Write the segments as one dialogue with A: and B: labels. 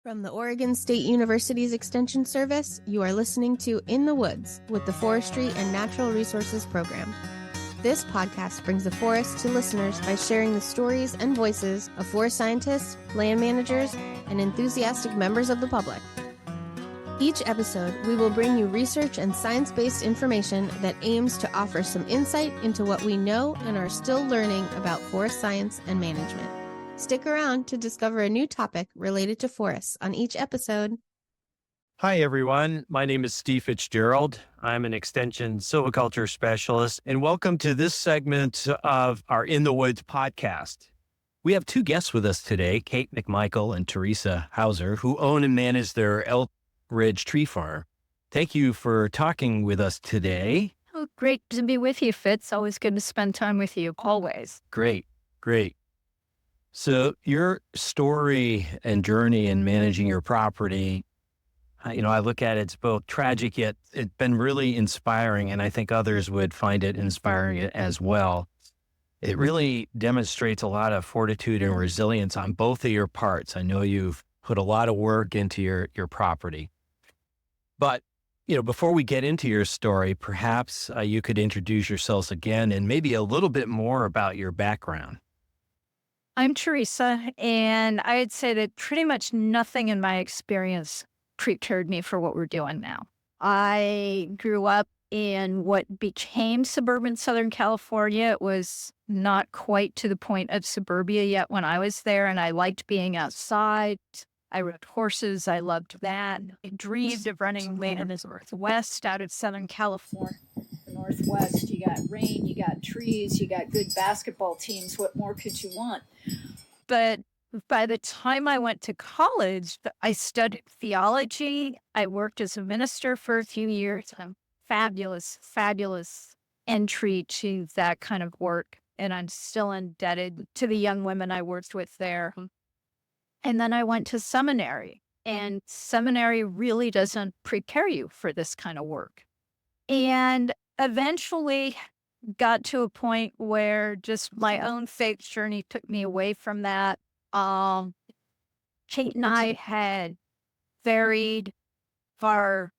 A: From the Oregon State University's Extension Service, you are listening to In the Woods with the Forestry and Natural Resources Program. This podcast brings the forest to listeners by sharing the stories and voices of forest scientists, land managers, and enthusiastic members of the public. Each episode, we will bring you research and science-based information that aims to offer some insight into what we know and are still learning about forest science and management. Stick around to discover a new topic related to forests on each episode.
B: Hi, everyone. My name is Steve Fitzgerald. I'm an extension silviculture specialist, and welcome to this segment of our In the Woods podcast. We have two guests with us today, Kate McMichael and Teresa Hauser, who own and manage their Elk Ridge Tree Farm. Thank you for talking with us today.
C: Oh, great to be with you, Fitz. Always good to spend time with you, always.
B: Great. So your story and journey in managing your property, I look at it, it's both tragic, yet it's been really inspiring, and I think others would find it inspiring as well. It really demonstrates a lot of fortitude and resilience on both of your parts. I know you've put a lot of work into your property. But, before we get into your story, perhaps you could introduce yourselves again and maybe a little bit more about your background.
C: I'm Teresa, and I'd say that pretty much nothing in my experience prepared me for what we're doing now. I grew up in what became suburban Southern California. It was not quite to the point of suburbia yet when I was there, and I liked being outside. I rode horses. I loved that. I dreamed of running away in the Northwest out of Southern California. The Northwest, you got rain, you got trees, you got good basketball teams. What more could you want? But by the time I went to college, I studied theology. I worked as a minister for a few years. Fabulous entry to that kind of work. And I'm still indebted to the young women I worked with there. And then I went to seminary, and seminary really doesn't prepare you for this kind of work. And eventually got to a point where just my own faith journey took me away from that. Kate and I had varied all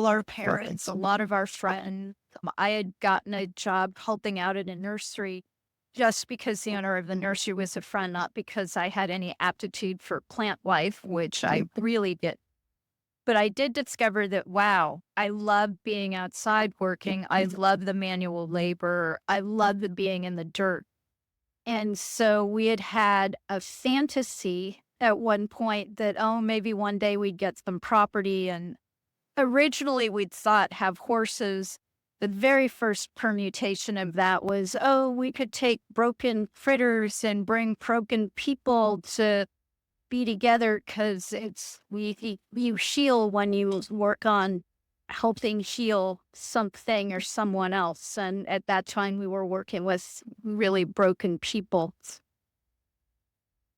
C: our parents, a lot of our friends. I had gotten a job helping out at a nursery just because the owner of the nursery was a friend, not because I had any aptitude for plant life, which I really did. But I did discover that, wow, I love being outside working. I love the manual labor. I love the being in the dirt. And so we had a fantasy at one point that, maybe one day we'd get some property. And originally we'd thought have horses. The very first permutation of that was, we could take broken critters and bring broken people to be together, because you heal when you work on helping heal something or someone else. And at that time, we were working with really broken people.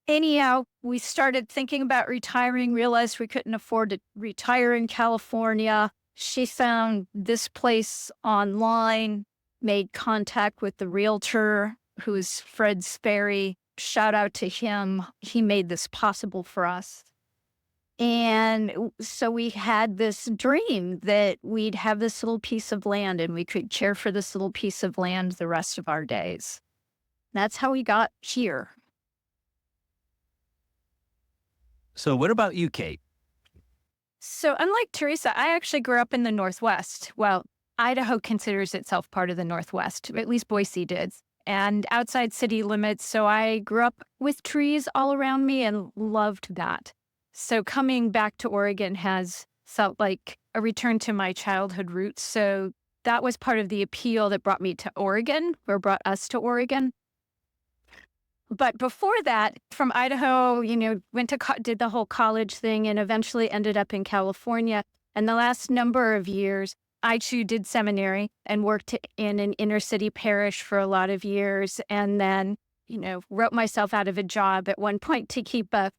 C: Anyhow, we started thinking about retiring, realized we couldn't afford to retire in California. She found this place online, made contact with the realtor, who's Fred Sperry. Shout out to him. He made this possible for us. And so we had this dream that we'd have this little piece of land and we could care for this little piece of land the rest of our days. That's how we got here.
B: So what about you, Kate?
C: So unlike Teresa, I actually grew up in the Northwest. Well, Idaho considers itself part of the Northwest, at least Boise did, and outside city limits. So I grew up with trees all around me and loved that. So coming back to Oregon has felt like a return to my childhood roots. So that was part of the appeal that brought me to Oregon, or brought us to Oregon. But before that, from Idaho, went to did the whole college thing and eventually ended up in California. And the last number of years, I too did seminary and worked in an inner city parish for a lot of years. And then, wrote myself out of a job at one point to keep a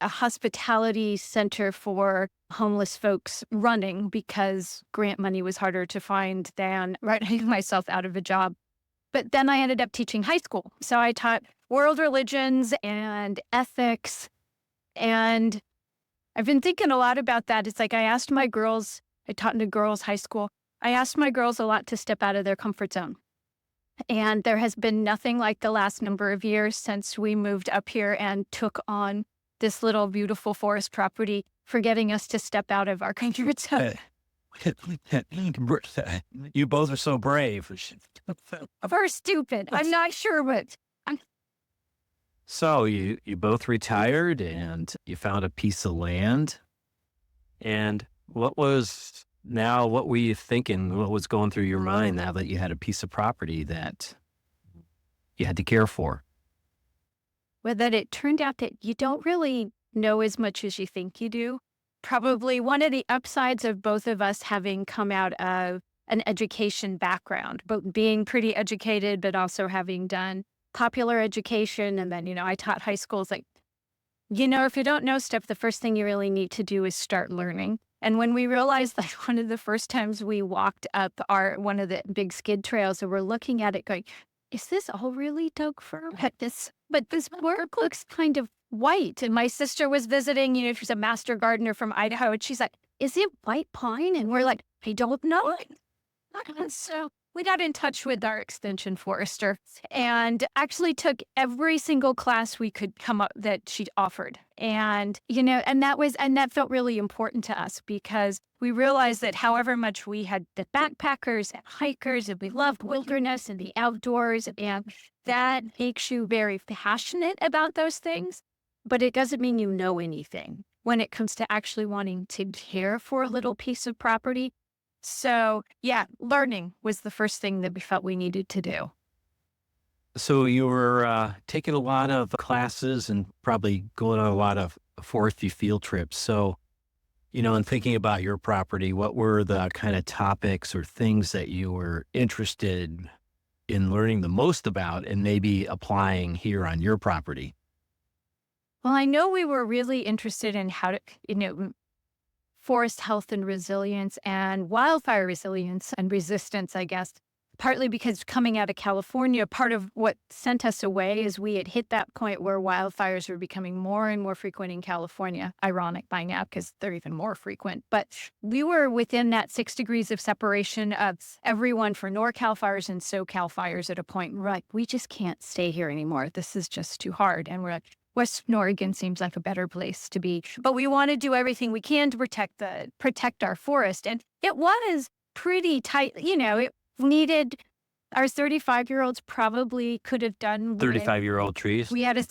C: hospitality center for homeless folks running, because grant money was harder to find than writing myself out of a job. But then I ended up teaching high school. So I taught world religions and ethics. And I've been thinking a lot about that. It's like I asked my girls, I taught in a girls' high school. I asked my girls a lot to step out of their comfort zone. And there has been nothing like the last number of years since we moved up here and took on this little beautiful forest property for getting us to step out of our comfort zone.
B: You both are so brave.
C: Or stupid. I'm not sure, but
B: So you both retired and you found a piece of land. And what were you thinking? What was going through your mind now that you had a piece of property that you had to care for?
C: well, then it turned out that you don't really know as much as you think you do. Probably one of the upsides of both of us having come out of an education background, but being pretty educated, but also having done popular education. And then, I taught high schools. Like, if you don't know stuff, the first thing you really need to do is start learning. And when we realized, like, one of the first times we walked up one of the big skid trails, and we're looking at it going, is this all really Doug fir? But this work looks kind of white. And my sister was visiting, she's a master gardener from Idaho. And she's like, is it white pine? And we're like, I don't know. And so we got in touch with our extension forester and actually took every single class we could come up that she offered. And, and that felt really important to us because we realized that however much we had the backpackers and hikers and we loved wilderness and the outdoors, and that makes you very passionate about those things, but it doesn't mean you know anything when it comes to actually wanting to care for a little piece of property. So, yeah, learning was the first thing that we felt we needed to do.
B: So you were taking a lot of classes and probably going on a lot of forestry field trips. So, in thinking about your property, what were the kind of topics or things that you were interested in learning the most about and maybe applying here on your property?
C: Well, I know we were really interested in how to, forest health and resilience and wildfire resilience and resistance, I guess, partly because coming out of California, part of what sent us away is we had hit that point where wildfires were becoming more and more frequent in California. Ironic by now because they're even more frequent. But we were within that 6 degrees of separation of everyone for NorCal fires and SoCal fires at a point. We're like, we just can't stay here anymore. This is just too hard. And we're like, Western Oregon seems like a better place to be, but we want to do everything we can to protect our forest. And it was pretty tight. It needed, our 35-year-olds probably could have done
B: 35-year-old trees.
C: We had a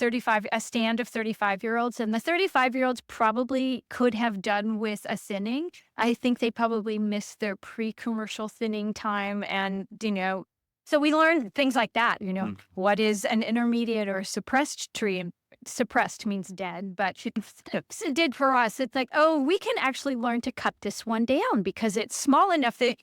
C: stand of 35-year-olds, and the 35-year-olds probably could have done with a thinning. I think they probably missed their pre-commercial thinning time. And, so we learned things like that, what is an intermediate or a suppressed tree? Suppressed means dead, but it did for us. It's like, oh, we can actually learn to cut this one down because it's small enough that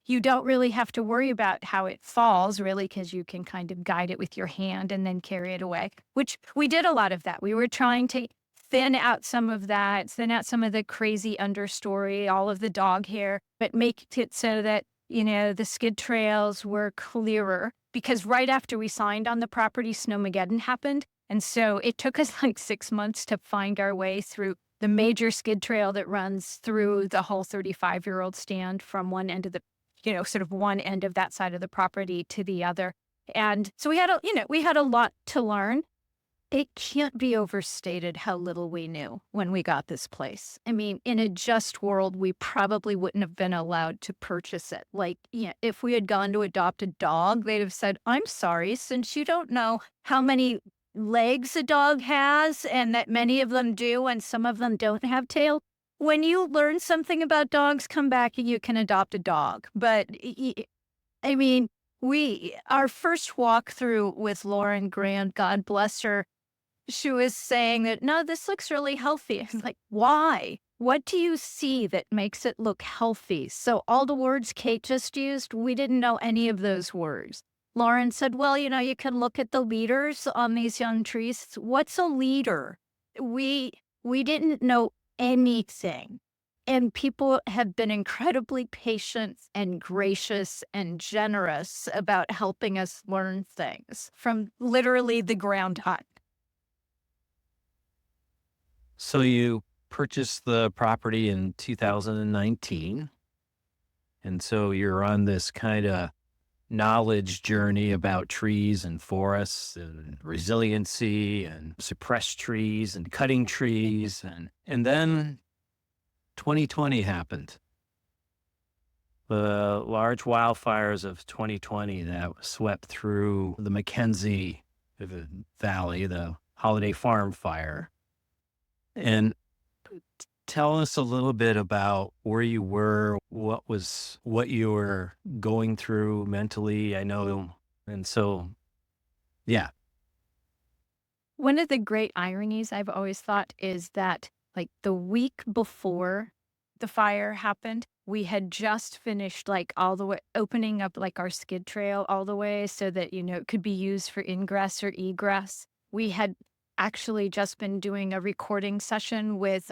C: you don't really have to worry about how it falls, really, because you can kind of guide it with your hand and then carry it away, which we did a lot of that. We were trying to thin out some of the crazy understory, all of the dog hair, but make it so that, the skid trails were clearer because right after we signed on the property, Snowmageddon happened. And so it took us like 6 months to find our way through the major skid trail that runs through the whole 35-year-old stand from one end of the, sort of one end of that side of the property to the other. And so we had a lot to learn. It can't be overstated how little we knew when we got this place. I mean, in a just world, we probably wouldn't have been allowed to purchase it. Like, if we had gone to adopt a dog, they'd have said, I'm sorry, since you don't know how many legs a dog has and that many of them do and some of them don't have tail. When you learn something about dogs, come back and you can adopt a dog. But I mean, our first walkthrough with Lauren Grant, God bless her, she was saying that, no, this looks really healthy. I was like, why? What do you see that makes it look healthy? So all the words Kate just used, we didn't know any of those words. Lauren said, well, you can look at the leaders on these young trees. What's a leader? We didn't know anything. And people have been incredibly patient and gracious and generous about helping us learn things from literally the ground up.
B: So you purchased the property in 2019. And so you're on this kind of knowledge journey about trees and forests and resiliency and suppressed trees and cutting trees. And then 2020 happened. The large wildfires of 2020 that swept through the McKenzie Valley, the Holiday Farm fire. And tell us a little bit about where you were, what you were going through mentally, I know. And so, yeah.
C: One of the great ironies I've always thought is that, like, the week before the fire happened, we had just finished, like, all the way opening up, like, our skid trail all the way so that, it could be used for ingress or egress. We had actually just been doing a recording session with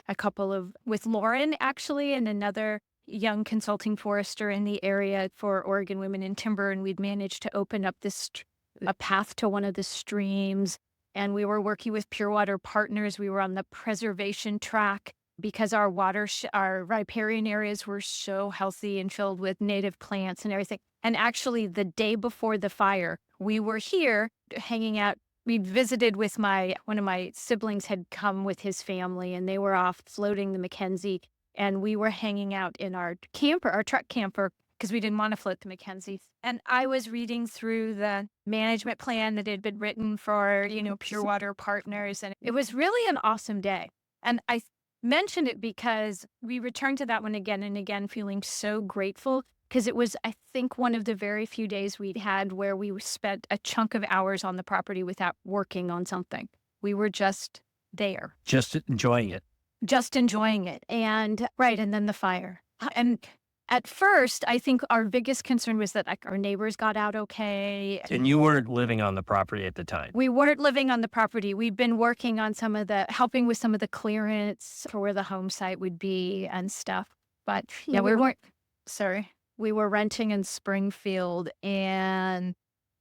C: Lauren, actually, and another young consulting forester in the area for Oregon Women in Timber. And we'd managed to open up a path to one of the streams. And we were working with Pure Water Partners. We were on the preservation track because our our riparian areas were so healthy and filled with native plants and everything. And actually, the day before the fire, we were here hanging out. We visited with one of my siblings had come with his family, and they were off floating the McKenzie. And we were hanging out in our truck camper, because we didn't want to float the McKenzie. And I was reading through the management plan that had been written for, Pure Water Partners. And it was really an awesome day. And I mentioned it because we returned to that one again and again, feeling so grateful, because it was, I think, one of the very few days we'd had where we spent a chunk of hours on the property without working on something. We were just there.
B: Just enjoying it.
C: And then the fire. And at first, I think our biggest concern was that, like, our neighbors got out okay.
B: And you weren't living on the property at the time.
C: We weren't living on the property. We'd been working on helping with some of the clearance for where the home site would be and stuff. But yeah, we were renting in Springfield, and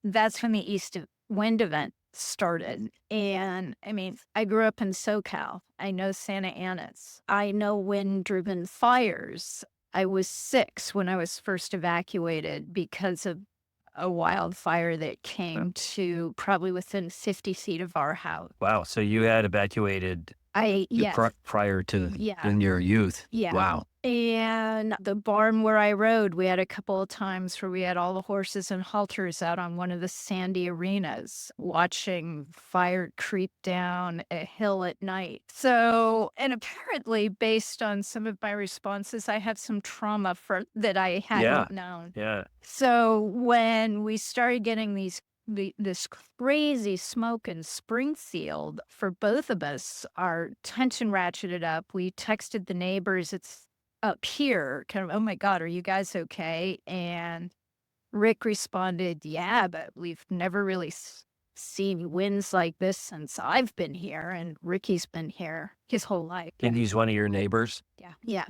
C: that's when the east wind event started. And I mean, I grew up in SoCal. I know Santa Ana's. I know wind-driven fires. I was 6 when I was first evacuated because of a wildfire that came to probably within 50 feet of our house.
B: Wow. So you had evacuated prior to in your youth.
C: Yeah.
B: Wow.
C: And the barn where I rode, we had a couple of times where we had all the horses and halters out on one of the sandy arenas, watching fire creep down a hill at night. So, and apparently, based on some of my responses, I have some trauma that I hadn't known.
B: Yeah.
C: So when we started getting this crazy smoke in Springfield, for both of us, our tension ratcheted up. We texted the neighbors, it's up here, kind of, oh my God, are you guys okay? And Rick responded, yeah, but we've never really seen winds like this since I've been here. And Ricky's been here his whole life.
B: And he's one of your neighbors?
C: Yeah.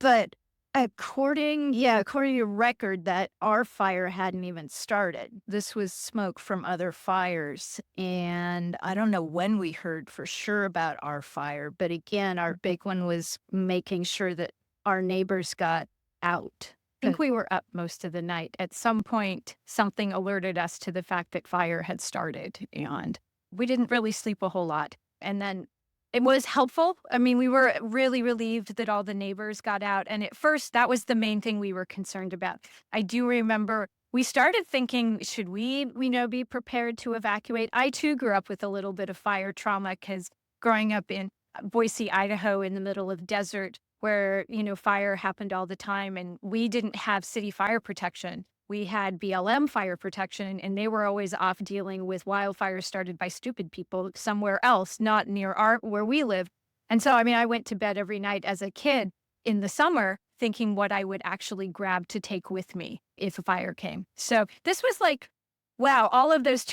C: But according to record, that our fire hadn't even started. This was smoke from other fires. And I don't know when we heard for sure about our fire. But again, our big one was making sure that our neighbors got out. I think we were up most of the night. At some point, something alerted us to the fact that fire had started. And we didn't really sleep a whole lot. And then it was helpful. I mean, we were really relieved that all the neighbors got out. And at first, that was the main thing we were concerned about. I do remember we started thinking, should we, be prepared to evacuate? I, too, grew up with a little bit of fire trauma because growing up in Boise, Idaho, in the middle of desert where, fire happened all the time, and we didn't have city fire protection. We had BLM fire protection, and they were always off dealing with wildfires started by stupid people somewhere else, not near where we live. And so, I went to bed every night as a kid in the summer thinking what I would actually grab to take with me if a fire came. So this was like, wow, all of those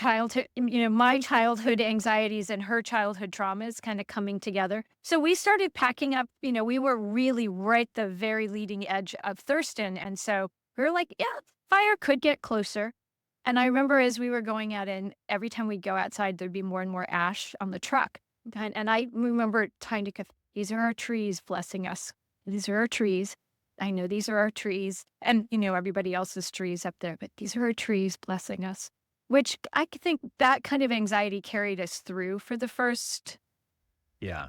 C: my childhood anxieties and her childhood traumas kind of coming together. So we started packing up, we were really right at the very leading edge of Thurston. And so we were like, yeah, fire could get closer. And I remember as we were going out, and every time we'd go outside, there'd be more and more ash on the truck. And I remember trying to, these are our trees blessing us. These are our trees. I know these are our trees and, everybody else's trees up there, but these are our trees blessing us, which I think that kind of anxiety carried us through for the first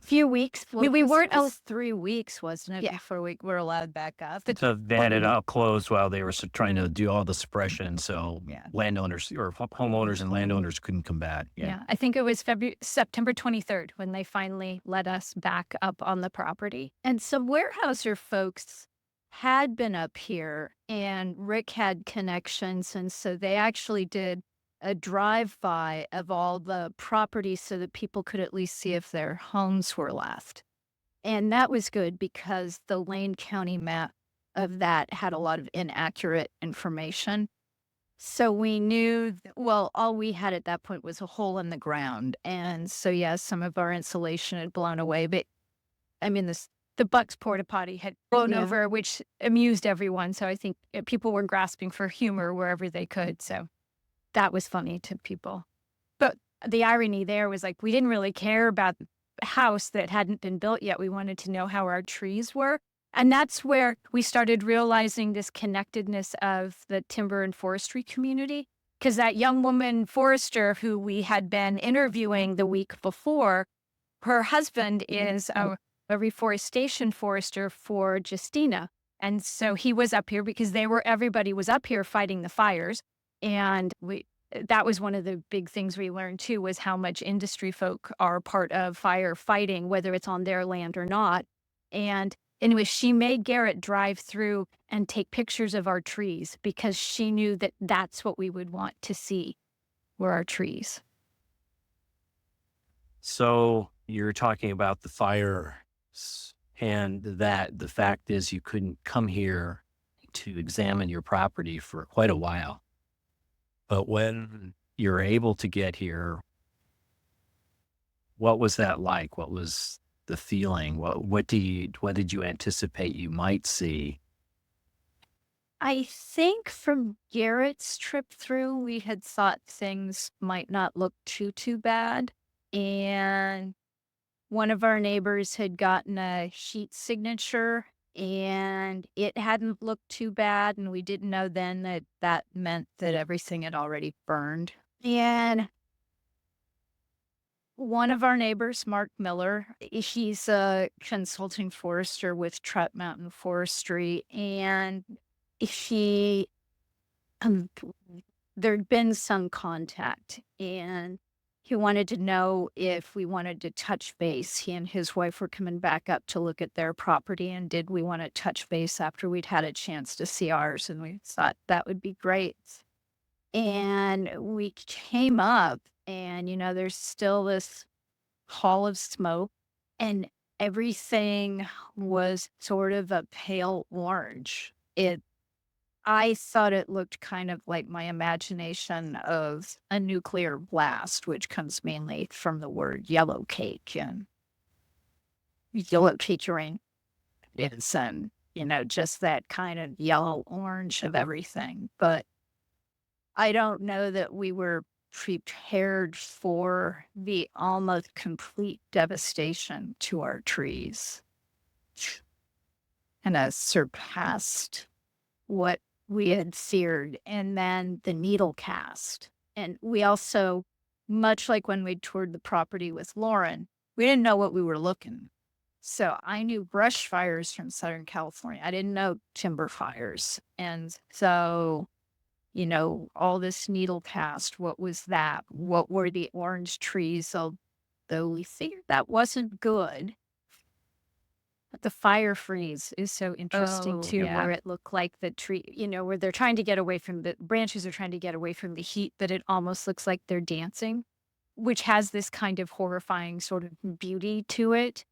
C: few weeks. We weren't out 3 weeks, wasn't it?
D: Yeah, before we were allowed back up.
B: So they had it all closed while they were trying to do all the suppression. So
D: Yeah.
B: landowners or homeowners and landowners couldn't come back.
C: Yeah. I think it was September 23rd when they finally let us back up on the property. And some Weyerhaeuser folks had been up here and Rick had connections. And so they actually did a drive-by of all the property so that people could at least see if their homes were left. And that was good because the Lane County map of that had a lot of inaccurate information. So we knew, all we had at that point was a hole in the ground. And so, some of our insulation had blown away. But I mean, the Bucks porta potty had blown over, which amused everyone. So I think people were grasping for humor wherever they could. So that was funny to people. But the irony there was we didn't really care about the house that hadn't been built yet. We wanted to know how our trees were. And that's where we started realizing this connectedness of the timber and forestry community. Because that young woman forester who we had been interviewing the week before, her husband is a reforestation forester for Justina. And so he was up here because everybody was up here fighting the fires. And that was one of the big things we learned too, was how much industry folk are part of firefighting, whether it's on their land or not. And anyway, she made Garrett drive through and take pictures of our trees because she knew that that's what we would want to see, were our trees.
B: So you're talking about the fire, and that the fact is you couldn't come here to examine your property for quite a while. But when you're able to get here, what was that like? What was the feeling? What did you anticipate you might see?
C: I think from Garrett's trip through, we had thought things might not look too bad. And one of our neighbors had gotten a sheet signature and it hadn't looked too bad. And we didn't know then that meant that everything had already burned. And one of our neighbors, Mark Miller, he's a consulting forester with Trout Mountain Forestry. And there'd been some contact and he wanted to know if we wanted to touch base. He and his wife were coming back up to look at their property, and did we want to touch base after we'd had a chance to see ours? And we thought that would be great. And we came up, and, there's still this hall of smoke, and everything was sort of a pale orange. I thought it looked kind of like my imagination of a nuclear blast, which comes mainly from the word yellow cake. And yellow cake rain is, just that kind of yellow orange of everything. But I don't know that we were prepared for the almost complete devastation to our trees. And has surpassed what we had feared. And then the needle cast. And we also, much like when we toured the property with Lauren, we didn't know what we were looking. So I knew brush fires from Southern California. I didn't know timber fires. And so, all this needle cast, what was that? What were the orange trees? Although we figured that wasn't good. The fire freeze is so interesting too, where it looked like the tree, where they're trying to get away from the branches are trying to get away from the heat, but it almost looks like they're dancing, which has this kind of horrifying sort of beauty to it.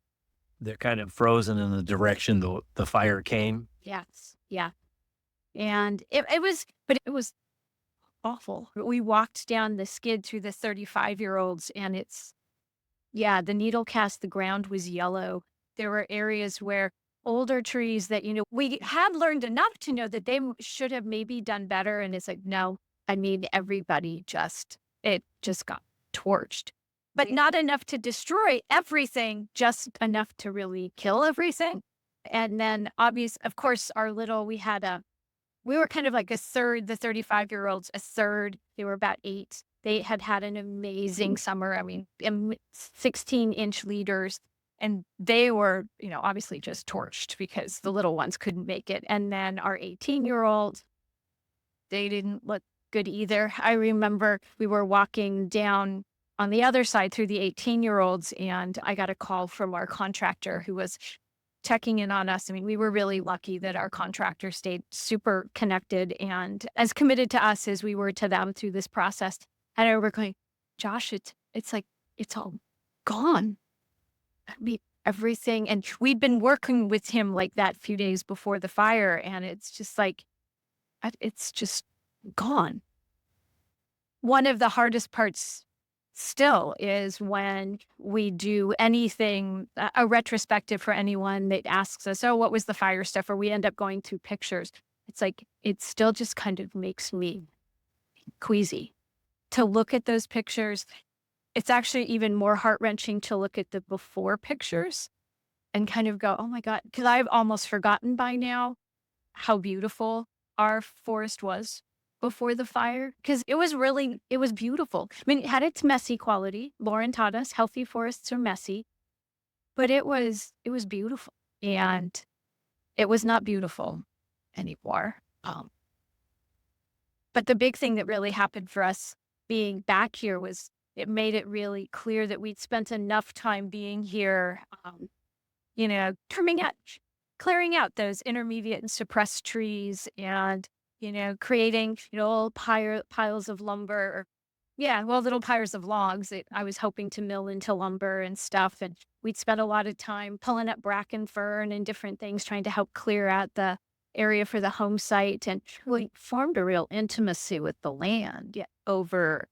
B: They're kind of frozen in the direction the fire came.
C: Yes. Yeah. And it was awful. We walked down the skid through the 35-year-olds and the needle cast, the ground was yellow. There were areas where older trees that, we had learned enough to know that they should have maybe done better. And it's no, everybody it just got torched. but not enough to destroy everything, just enough to really kill everything. And then of course, we were kind of like a third, the 35-year-olds, a third. They were about 8. They had an amazing summer. 16-inch leaders. And they were, obviously just torched because the little ones couldn't make it. And then our 18-year-old, they didn't look good either. I remember we were walking down on the other side through the 18-year-olds, and I got a call from our contractor who was checking in on us. We were really lucky that our contractor stayed super connected and as committed to us as we were to them through this process. And I remember going, Josh, it's like, it's all gone. Everything. And we'd been working with him like that a few days before the fire. And it's just like, it's just gone. One of the hardest parts still is when we do anything, a retrospective for anyone that asks us, oh, what was the fire stuff? Or we end up going through pictures. It's like, it still just kind of makes me queasy to look at those pictures. It's actually even more heart-wrenching to look at the before pictures and kind of go, oh my God, because I've almost forgotten by now how beautiful our forest was before the fire, because it was beautiful. It had its messy quality. Lauren taught us healthy forests are messy, but it was beautiful, and it was not beautiful anymore. But the big thing that really happened for us being back here was it made it really clear that we'd spent enough time being here, clearing out those intermediate and suppressed trees and creating, old piles of lumber, little piles of logs that I was hoping to mill into lumber and stuff. And we'd spent a lot of time pulling up bracken fern and different things, trying to help clear out the area for the home site. And we formed a real intimacy with the land over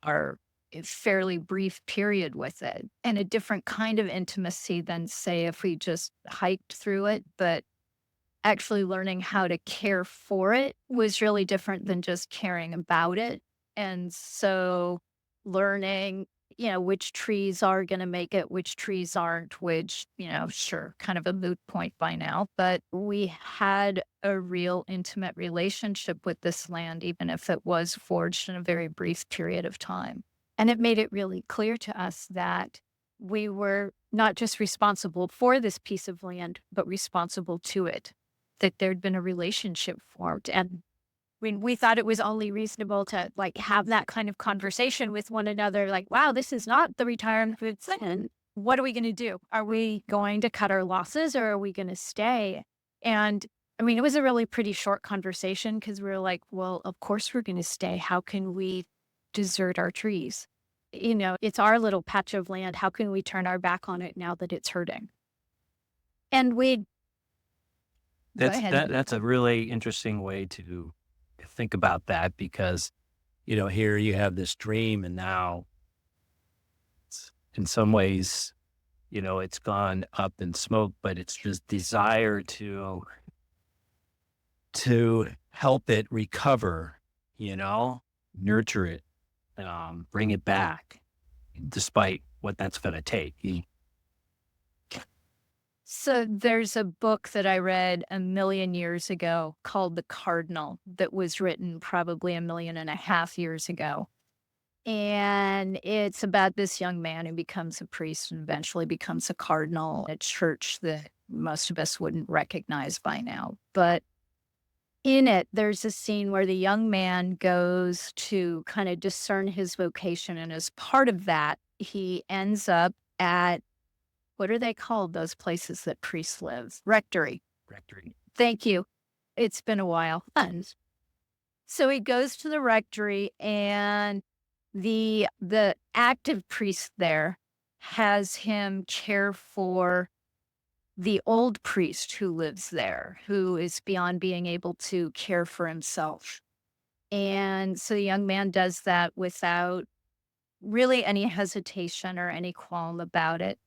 C: our fairly brief period with it, and a different kind of intimacy than, say, if we just hiked through it. But actually learning how to care for it was really different than just caring about it. And so learning, which trees are going to make it, which trees aren't, which, sure, kind of a moot point by now. But we had a real intimate relationship with this land, even if it was forged in a very brief period of time. And it made it really clear to us that we were not just responsible for this piece of land, but responsible to it, that there'd been a relationship formed. And we thought it was only reasonable to have that kind of conversation with one another, like, wow, this is not the retirement plan. What are we going to do? Are we going to cut our losses, or are we going to stay? And it was a really pretty short conversation, because we were like, well, of course we're going to stay. How can we desert our trees? It's our little patch of land. How can we turn our back on it now that it's hurting? And
B: that's a really interesting way to think about that, because, here you have this dream, and now in some ways, it's gone up in smoke, but it's this desire to help it recover, nurture it, bring it back, despite what that's going to take.
C: So there's a book that I read 1 million years ago called The Cardinal, that was written probably 1.5 million years ago. And it's about this young man who becomes a priest and eventually becomes a cardinal at a church that most of us wouldn't recognize by now. But in it, there's a scene where the young man goes to kind of discern his vocation. And as part of that, he ends up at, what are they called, those places that priests live? Rectory. Thank you. It's been a while. So he goes to the rectory, and the active priest there has him care for the old priest who lives there, who is beyond being able to care for himself. And so the young man does that without really any hesitation or any qualm about it.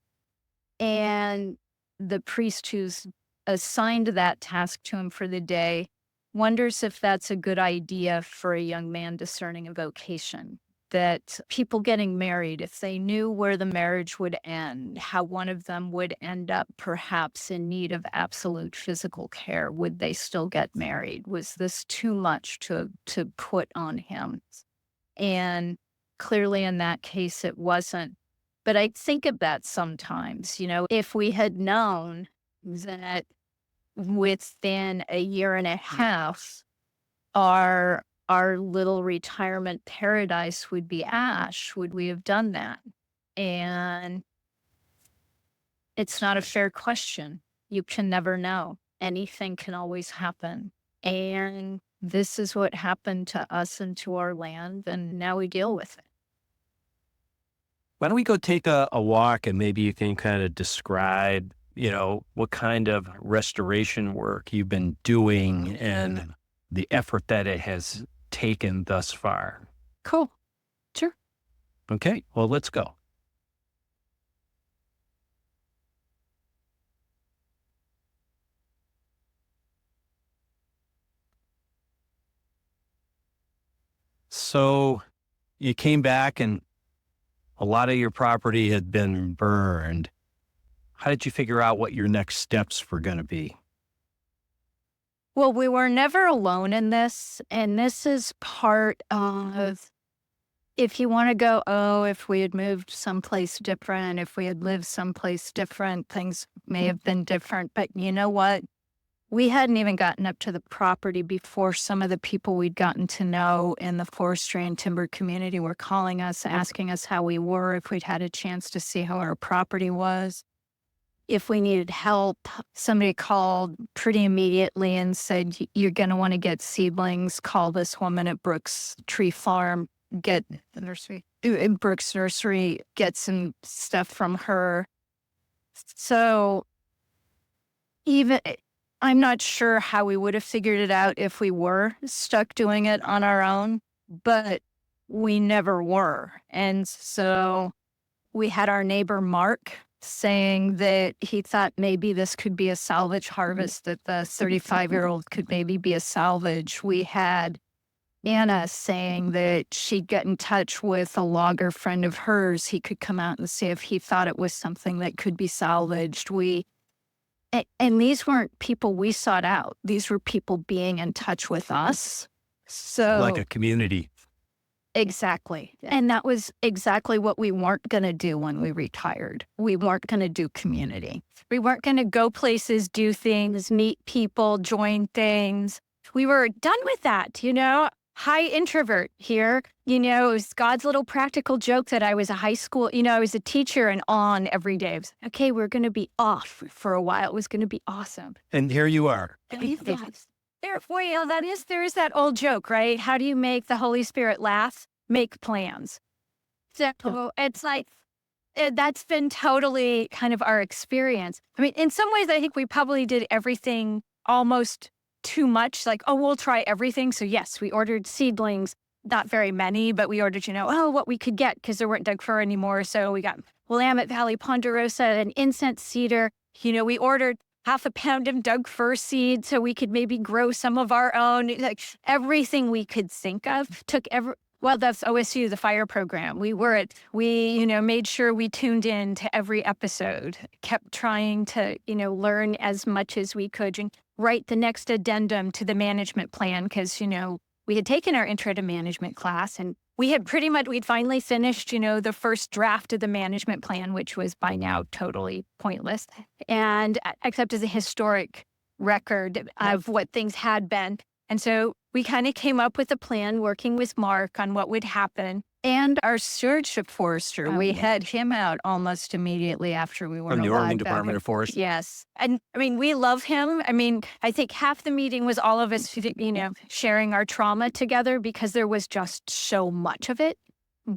C: And the priest who's assigned that task to him for the day wonders if that's a good idea for a young man discerning a vocation. that people getting married, if they knew where the marriage would end, how one of them would end up perhaps in need of absolute physical care, would they still get married? Was this too much to put on him? And clearly in that case, it wasn't. But I think of that sometimes, if we had known that within a year and a half, our little retirement paradise would be ash, would we have done that? And it's not a fair question. You can never know. Anything can always happen. And this is what happened to us and to our land, and now we deal with it.
B: Why don't we go take a walk, and maybe you can kind of describe, what kind of restoration work you've been doing and the effort that it has taken thus far.
C: Cool. Sure.
B: Okay, well, let's go. So you came back and a lot of your property had been burned. How did you figure out what your next steps were going to be?
C: Well, we were never alone in this. And this is part of, if you want to go, if we had moved someplace different, if we had lived someplace different, things may have been different. But you know what? We hadn't even gotten up to the property before some of the people we'd gotten to know in the forestry and timber community were calling us, asking us how we were, if we'd had a chance to see how our property was. If we needed help, somebody called pretty immediately and said, you're going to want to get seedlings. Call this woman at Brooks Tree Farm, get the nursery, Brooks Nursery, get some stuff from her. So even, I'm not sure how we would have figured it out if we were stuck doing it on our own, but we never were. And so we had our neighbor Mark saying that he thought maybe this could be a salvage harvest, that the 35-year-old could maybe be a salvage. We had Anna saying that she'd get in touch with a logger friend of hers. He could come out and see if he thought it was something that could be salvaged. And these weren't people we sought out. These were people being in touch with us. So
B: like a community.
C: Exactly. And that was exactly what we weren't going to do when we retired. We weren't going to do community. We weren't going to go places, do things, meet people, join things. We were done with that, High introvert here. It was God's little practical joke that I was a high school, I was a teacher and on every day. Was, okay, we're going to be off for a while. It was going to be awesome.
B: And here you are.
C: There is that old joke, right? How do you make the Holy Spirit laugh? Make plans. So it's like, that's been totally kind of our experience. I mean, in some ways, I think we probably did everything almost too much. Like, we'll try everything. So yes, we ordered seedlings, not very many, but we ordered, what we could get because there weren't Doug fir anymore. So we got Willamette Valley ponderosa and incense cedar. We ordered half a pound of Doug fir seed so we could maybe grow some of our own. Like everything we could think of that's OSU, the fire program. We made sure we tuned in to every episode, kept trying to, learn as much as we could and write the next addendum to the management plan because, we had taken our intro to management class and we'd finally finished, the first draft of the management plan, which was by now totally pointless, and except as a historic record of what things had been. And so we kind of came up with a plan working with Mark on what would happen. And our stewardship forester, we had him out almost immediately after we were
B: From the Oregon Department of Forestry.
C: Yes. And I mean, we love him. I mean, I think half the meeting was all of us, sharing our trauma together because there was just so much of it.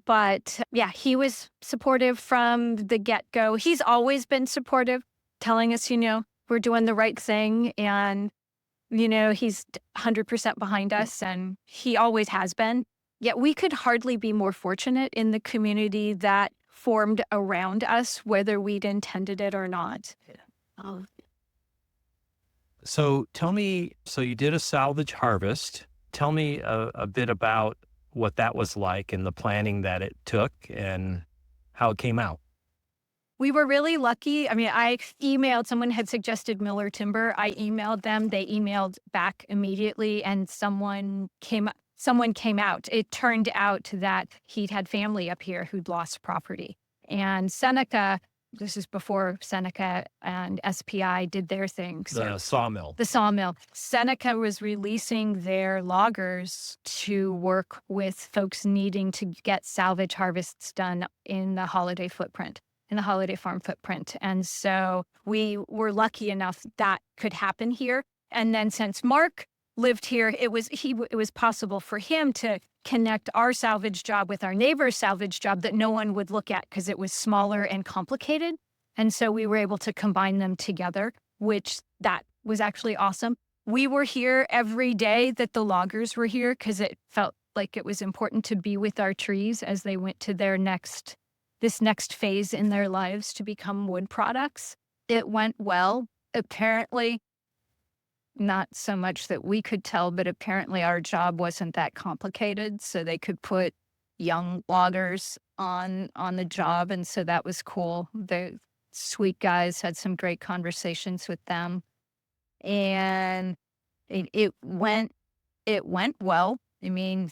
C: But yeah, he was supportive from the get-go. He's always been supportive, telling us, we're doing the right thing. And he's 100% behind us, and he always has been. Yet we could hardly be more fortunate in the community that formed around us, whether we'd intended it or not.
B: So tell me, so you did a salvage harvest. Tell me a bit about what that was like and the planning that it took and how it came out.
C: We were really lucky. I mean, I emailed, someone had suggested Miller Timber. I emailed them. They emailed back immediately, and someone came out. It turned out that he'd had family up here who'd lost property. And Seneca, this is before Seneca and SPI did their thing.
B: The sawmill.
C: The sawmill. Seneca was releasing their loggers to work with folks needing to get salvage harvests done in the Holiday footprint, in the Holiday Farm footprint. And so we were lucky enough that could happen here. And then since Mark lived here, it was possible for him to connect our salvage job with our neighbor's salvage job that no one would look at because it was smaller and complicated. And so we were able to combine them together, which that was actually awesome. We were here every day that the loggers were here because it felt like it was important to be with our trees as they went to this next phase in their lives to become wood products. It went well. Apparently, not so much that we could tell, but apparently our job wasn't that complicated, so they could put young loggers on the job, and so that was cool. The sweet guys, had some great conversations with them, and it went well. I mean,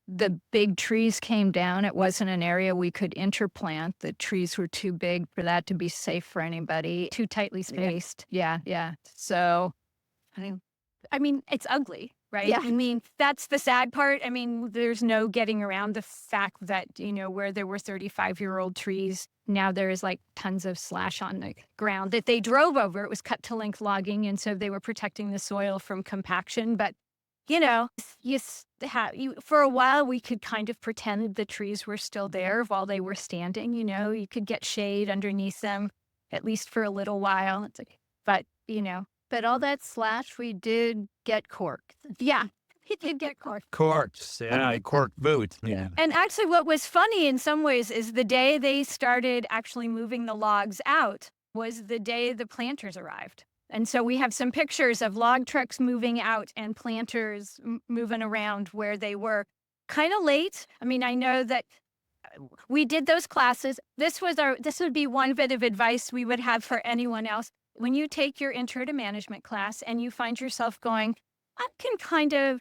C: the big trees came down. It wasn't an area we could interplant. The trees were too big for that to be safe for anybody, too tightly spaced. Yeah. So I mean, it's ugly, right?
A: Yeah.
C: I mean, that's the sad part. I mean, there's no getting around the fact that, where there were 35-year-old trees, now there is like tons of slash on the ground that they drove over. It was cut to length logging. And so they were protecting the soil from compaction. But, for a while, we could kind of pretend the trees were still there while they were standing. You could get shade underneath them, at least for a little while. It's like, but all that slash, we did get corked. Yeah, he did get corked.
B: Corks, yeah, cork boots. Yeah.
C: And actually what was funny in some ways is the day they started actually moving the logs out was the day the planters arrived. And so we have some pictures of log trucks moving out and planters moving around where they were kind of late. I mean, I know that we did those classes. This would be one bit of advice we would have for anyone else. When you take your intro to management class and you find yourself going, I can kind of,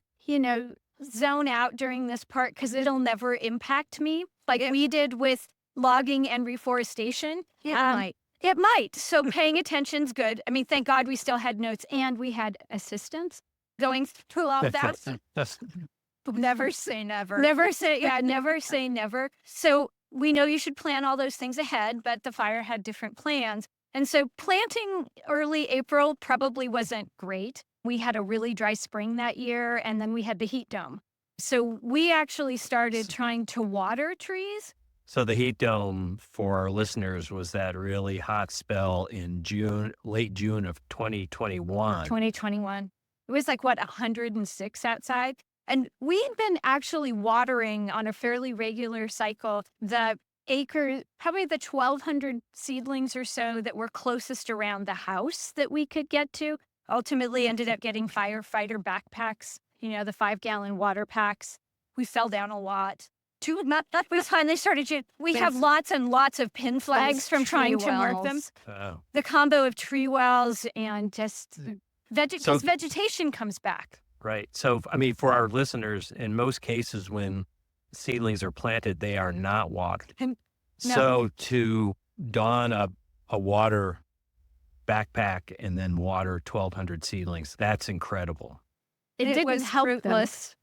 C: zone out during this part because it'll never impact me, like we did with logging and reforestation. It might. So paying attention's good. I mean, thank God we still had notes and we had assistants going through all that.
D: Never say never.
C: Never say never. So we know you should plan all those things ahead, but the fire had different plans. And so planting early April probably wasn't great. We had a really dry spring that year, and then we had the heat dome. So we actually started trying to water trees.
B: So the heat dome for our listeners was that really hot spell in late June of 2021.
C: 2021. It was like, 106 outside? And we had been actually watering on a fairly regular cycle the acre, probably the 1,200 seedlings or so that were closest around the house that we could get to. Ultimately ended up getting firefighter backpacks, the 5-gallon water packs. We fell down a lot. We finally started. We have lots and lots of pin flags from trying to mark them.
B: Oh.
C: The combo of tree wells and just vegetation comes back.
B: Right. So, I mean, for our listeners, in most cases when seedlings are planted, they are not watered.
C: No.
B: So to don a water backpack and then water 1,200 seedlings, that's incredible.
C: It was helpless.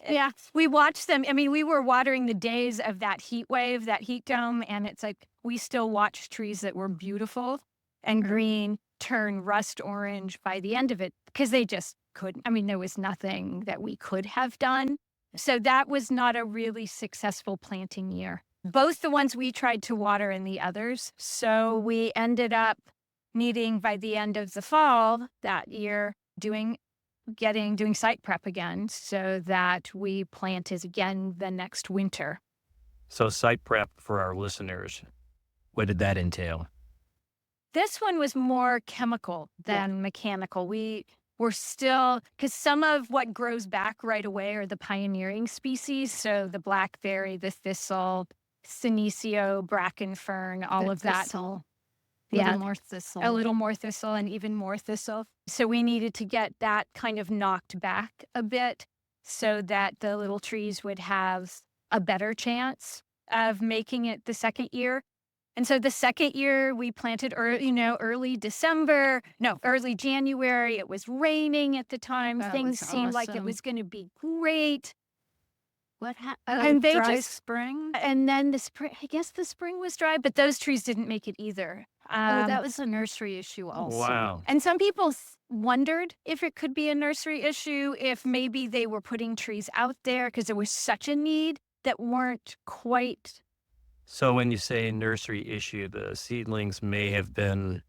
C: Yeah, we watched them. I mean, we were watering the days of that heat wave, that heat dome, and it's like we still watched trees that were beautiful and green turn rust orange by the end of it because they just couldn't. I mean, there was nothing that we could have done. So that was not a really successful planting year. Both the ones we tried to water and the others. So we ended up needing by the end of the fall that year doing site prep again so that we planted again the next winter.
B: So site prep for our listeners, what did that entail?
C: This one was more chemical than mechanical. We we're still, because some of what grows back right away are the pioneering species. So the blackberry, the thistle, senecio, bracken fern, all
D: The
C: of that.
D: thistle.
C: Yeah,
D: Little more thistle.
C: a little more thistle and even more thistle. So we needed to get that kind of knocked back a bit so that the little trees would have a better chance of making it the second year. And so the second year we planted early January. It was raining at the time.
D: That
C: Things
D: was
C: seemed like it
D: awesome.
C: was going to be great.
D: What happened?
C: And they
D: Dry
C: just-
D: spring?
C: And then the spring was dry, but those trees didn't make it either.
D: That was a nursery issue also.
B: Wow.
C: And some people wondered if it could be a nursery issue, if maybe they were putting trees out there because there was such a need that weren't quite.
B: So when you say nursery issue, the seedlings may have been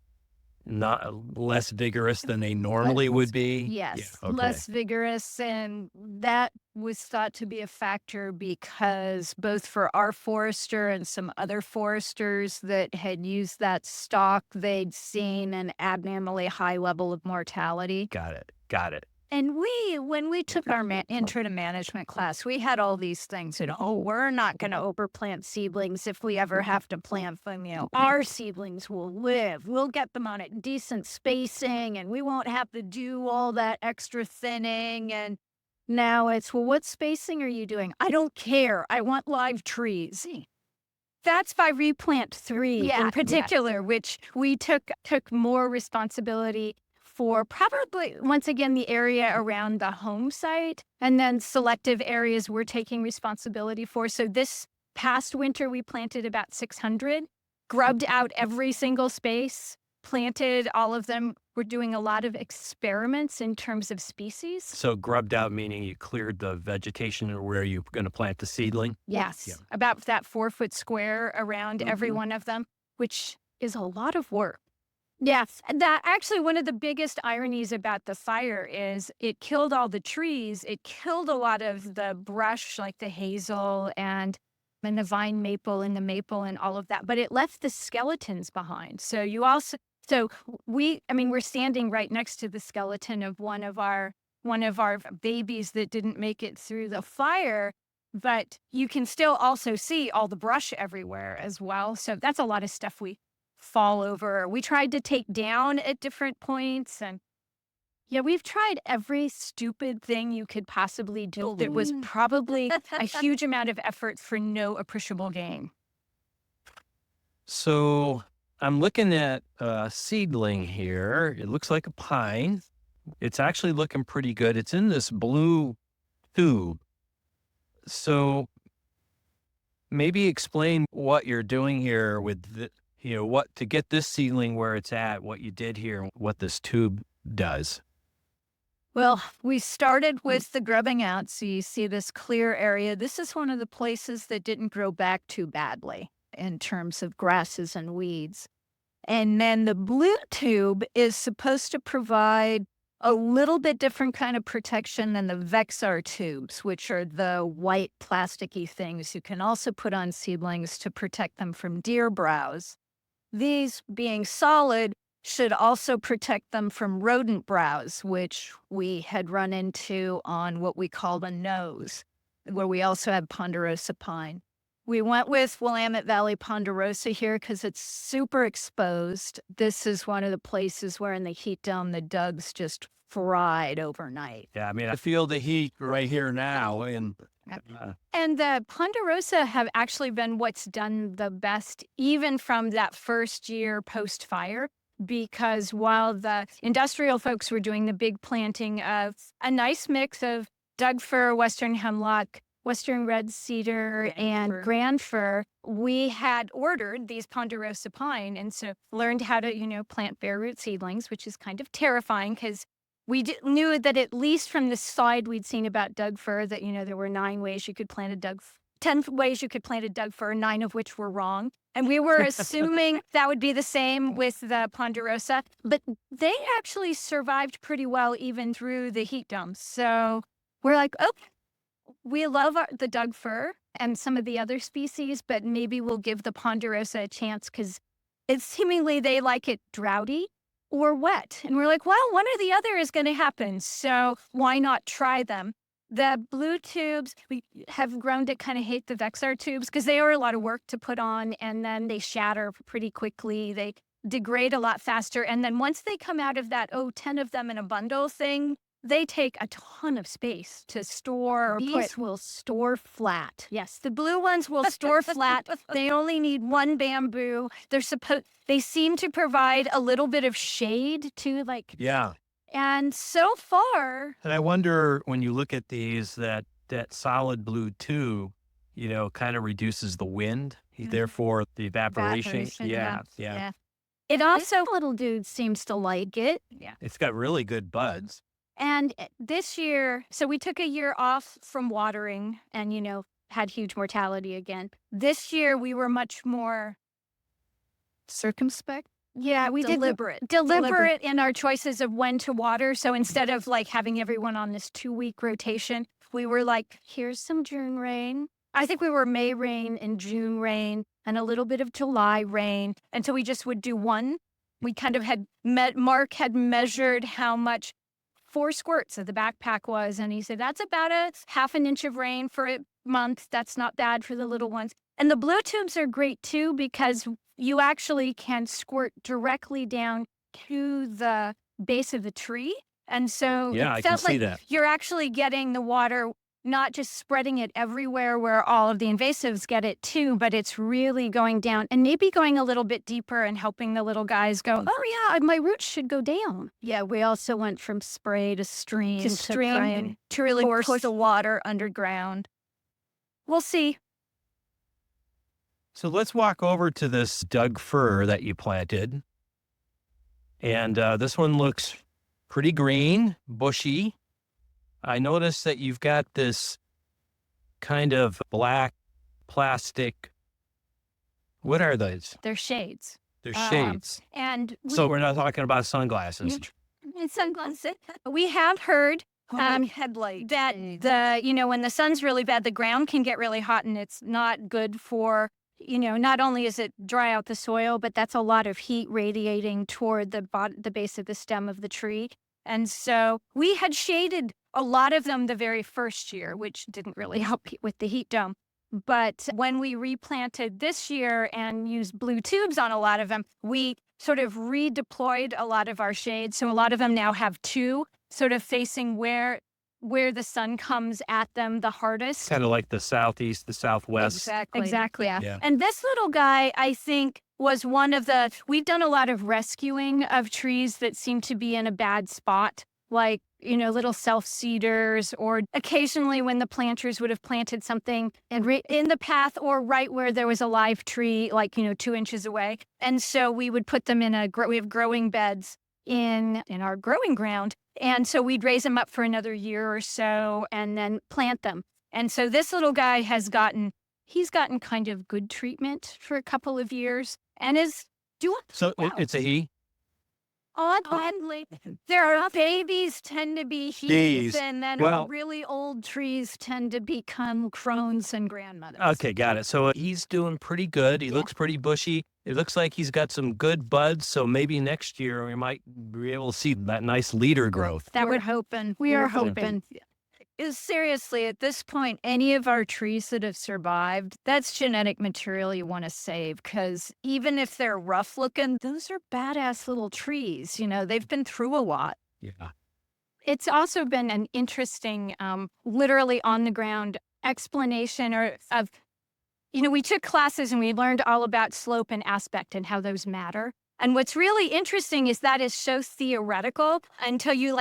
B: not less vigorous than they normally would be.
C: Yes,
B: Yeah, okay.
C: less vigorous. And that was thought to be a factor because both for our forester and some other foresters that had used that stock, they'd seen an abnormally high level of mortality.
B: Got it.
C: And when we took our intro to management class, we had all these things. We're not going to overplant seedlings if we ever have to plant them. Our seedlings will live. We'll get them on a decent spacing, and we won't have to do all that extra thinning. And now it's, well, what spacing are you doing? I don't care. I want live trees. That's by Replant 3 in particular, which we took more responsibility for, probably, once again, the area around the home site, and then selective areas we're taking responsibility for. So this past winter, we planted about 600, grubbed out every single space, planted all of them. We're doing a lot of experiments in terms of species.
B: So grubbed out meaning you cleared the vegetation or where you're going to plant the seedling?
C: Yes,
B: Yeah.
C: about that 4-foot square around every one of them, which is a lot of work. Yes, that actually one of the biggest ironies about the fire is it killed all the trees. It killed a lot of the brush, like the hazel and the vine maple and the maple and all of that, but it left the skeletons behind. So we're standing right next to the skeleton of one of our babies that didn't make it through the fire, but you can still also see all the brush everywhere as well. So that's a lot of stuff we fall over. We tried to take down at different points, and we've tried every stupid thing you could possibly do. That was probably a huge amount of effort for no appreciable gain.
B: So I'm looking at a seedling here. It looks like a pine. It's actually looking pretty good. It's in this blue tube. So maybe explain what you're doing here with the, what to get this seedling where it's at, what you did here, and what this tube does.
C: Well, we started with the grubbing out. So you see this clear area. This is one of the places that didn't grow back too badly in terms of grasses and weeds. And then the blue tube is supposed to provide a little bit different kind of protection than the Vexar tubes, which are the white plasticky things you can also put on seedlings to protect them from deer browse. These, being solid, should also protect them from rodent browse, which we had run into on what we call the nose, where we also have ponderosa pine. We went with Willamette Valley ponderosa here because it's super exposed. This is one of the places where in the heat dome, the Dougs just fried overnight.
B: Yeah, I mean, I feel the heat right here now. And
C: the ponderosa have actually been what's done the best, even from that first year post-fire, because while the industrial folks were doing the big planting of a nice mix of Doug fir, western hemlock, western red cedar, and grand fir, we had ordered these ponderosa pine, and so learned how to, plant bare root seedlings, which is kind of terrifying because we knew that at least from the slide we'd seen about Doug fir that, there were 9 ways you could plant a 10 ways you could plant a Doug fir, 9 of which were wrong. And we were assuming that would be the same with the ponderosa, but they actually survived pretty well even through the heat dome. So we're like, okay, we love the Doug fir and some of the other species, but maybe we'll give the ponderosa a chance because it's seemingly they like it droughty. or wet. And we're like, well, one or the other is going to happen. So why not try them? The blue tubes, we have grown to kind of hate the Vexar tubes because they are a lot of work to put on, and then they shatter pretty quickly. They degrade a lot faster. And then once they come out of that, 10 of them in a bundle thing, they take a ton of space to store.
D: These will store flat.
C: Yes, the blue ones will store flat. They only need one bamboo. They seem to provide a little bit of shade too, like.
B: Yeah.
C: And so far.
B: And I wonder when you look at these, that solid blue tube, kind of reduces the wind, therefore the evaporation. Yeah.
C: It also,
D: This little dude seems to like it.
C: yeah.
B: It's got really good buds.
C: And this year, so we took a year off from watering and, had huge mortality again. This year, we were much more
D: Circumspect?
C: Yeah, we
D: Deliberate.
C: deliberate in our choices of when to water. So instead of like having everyone on this 2-week rotation, we were like, here's some June rain. I think we were May rain and June rain and a little bit of July rain. And so we just would do one. We kind of had Mark had measured how much 4 squirts of the backpack was. And he said, that's about a half an inch of rain for a month. That's not bad for the little ones. And the blue tubes are great too, because you actually can squirt directly down to the base of the tree. And so
B: Yeah, I
C: it
B: can
C: felt
B: see
C: like
B: that.
C: you're actually getting the water, not just spreading it everywhere where all of the invasives get it too, but it's really going down and maybe going a little bit deeper and helping the little guys go, oh yeah, my roots should go down.
D: Yeah, we also went from spray to stream
C: To really push the water underground. We'll see.
B: So let's walk over to this Doug fir that you planted. And this one looks pretty green, bushy. I noticed that you've got this kind of black plastic. What are those?
C: They're shades.
B: They're shades.
C: And
B: So we're not talking about sunglasses.
C: sunglasses. We have heard
D: headlight
C: that when the sun's really bad, the ground can get really hot and it's not good for, not only is it dry out the soil, but that's a lot of heat radiating toward the base of the stem of the tree. And so we had shaded a lot of them the very first year, which didn't really help with the heat dome. But when we replanted this year and used blue tubes on a lot of them, we sort of redeployed a lot of our shades. So a lot of them now have 2 sort of facing where the sun comes at them the hardest.
B: Kind of like the southeast, the southwest.
C: Exactly.
B: Yeah.
C: And this little guy, I think, was we've done a lot of rescuing of trees that seem to be in a bad spot, like, little self-seeders, or occasionally when the planters would have planted something in the path or right where there was a live tree, like, 2 inches away. And so we would put them we have growing beds in our growing ground. And so we'd raise them up for another year or so and then plant them. And so this little guy he's gotten kind of good treatment for a couple of years and is doing
B: So
C: well.
B: it's a he?
C: Oddly, there are babies tend to be he's, and then
D: really old trees tend to become crones and grandmothers.
B: Okay, got it. So he's doing pretty good. He looks pretty bushy. It looks like he's got some good buds. So maybe next year we might be able to see that nice leader growth.
D: We're hoping. We are hoping.
C: Seriously, at this point, any of our trees that have survived, that's genetic material you want to save, because even if they're rough looking, those are badass little trees. They've been through a lot.
B: Yeah.
C: It's also been an interesting, literally on the ground explanation of, we took classes and we learned all about slope and aspect and how those matter. And what's really interesting is that is so theoretical until you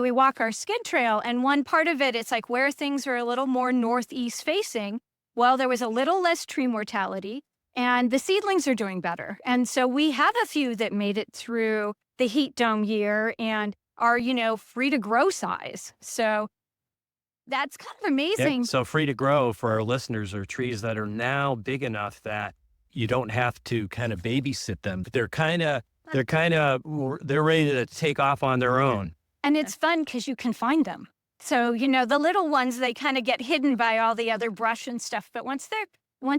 C: we walk our skid trail, and one part of it's like where things are a little more northeast facing. Well, there was a little less tree mortality and the seedlings are doing better. And so we have a few that made it through the heat dome year and are, free to grow size. So that's kind of amazing.
B: Yeah, so free to grow for our listeners are trees that are now big enough that you don't have to kind of babysit them. But they're ready to take off on their own.
C: And it's fun because you can find them. So, the little ones, they kind of get hidden by all the other brush and stuff. But once